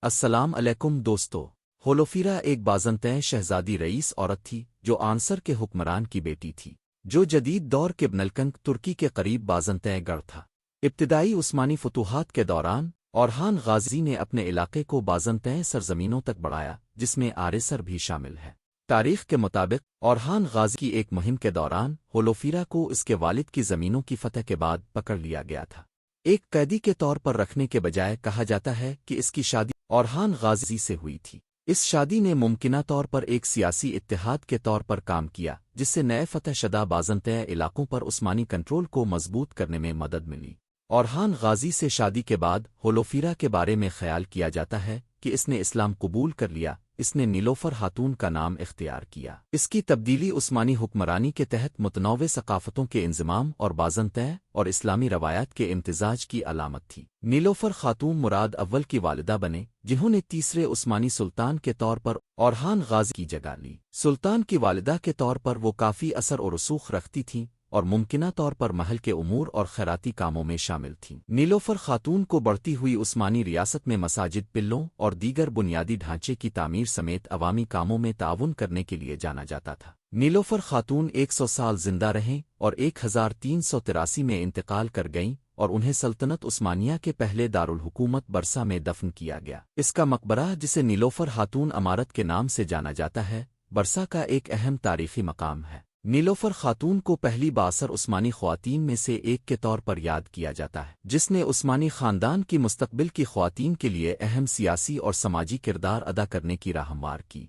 السلام علیکم دوستو۔ ہولوفیرا ایک بازنطین شہزادی رئیس عورت تھی جو آنصر کے حکمران کی بیٹی تھی، جو جدید دور کے بنلکنگ ترکی کے قریب بازنطین گڑھ تھا۔ ابتدائی عثمانی فتوحات کے دوران اورحان غازی نے اپنے علاقے کو بازنطین سرزمینوں تک بڑھایا، جس میں آریسر بھی شامل ہے۔ تاریخ کے مطابق اورحان غازی کی ایک مہم کے دوران ہولوفیرا کو اس کے والد کی زمینوں کی فتح کے بعد پکڑ لیا گیا تھا۔ ایک قیدی کے طور پر رکھنے کے بجائے کہا جاتا ہے کہ اس کی شادی اورحان غازی سے ہوئی تھی۔ اس شادی نے ممکنہ طور پر ایک سیاسی اتحاد کے طور پر کام کیا، جس سے نئے فتح شدہ بازنطین علاقوں پر عثمانی کنٹرول کو مضبوط کرنے میں مدد ملی۔ اورحان غازی سے شادی کے بعد ہولوفیرا کے بارے میں خیال کیا جاتا ہے کہ اس نے اسلام قبول کر لیا۔ اس نے نیلوفر خاتون کا نام اختیار کیا۔ اس کی تبدیلی عثمانی حکمرانی کے تحت متنوع ثقافتوں کے انضمام اور بازنطین اور اسلامی روایات کے امتزاج کی علامت تھی۔ نیلوفر خاتون مراد اول کی والدہ بنے، جنہوں نے تیسرے عثمانی سلطان کے طور پر اورحان غازی کی جگہ لی۔ سلطان کی والدہ کے طور پر وہ کافی اثر و رسوخ رکھتی تھیں اور ممکنہ طور پر محل کے امور اور خیراتی کاموں میں شامل تھیں۔ نیلوفر خاتون کو بڑھتی ہوئی عثمانی ریاست میں مساجد، پلوں اور دیگر بنیادی ڈھانچے کی تعمیر سمیت عوامی کاموں میں تعاون کرنے کے لیے جانا جاتا تھا۔ نیلوفر خاتون 100 سال زندہ رہیں اور 1383 میں انتقال کر گئیں اور انہیں سلطنت عثمانیہ کے پہلے دارالحکومت برسا میں دفن کیا گیا۔ اس کا مقبرہ، جسے نیلوفر خاتون عمارت کے نام سے جانا جاتا ہے، برسا کا ایک اہم تاریخی مقام ہے۔ نیلوفر خاتون کو پہلی بااثر عثمانی خواتین میں سے ایک کے طور پر یاد کیا جاتا ہے، جس نے عثمانی خاندان کی مستقبل کی خواتین کے لیے اہم سیاسی اور سماجی کردار ادا کرنے کی راہ ہموار کی۔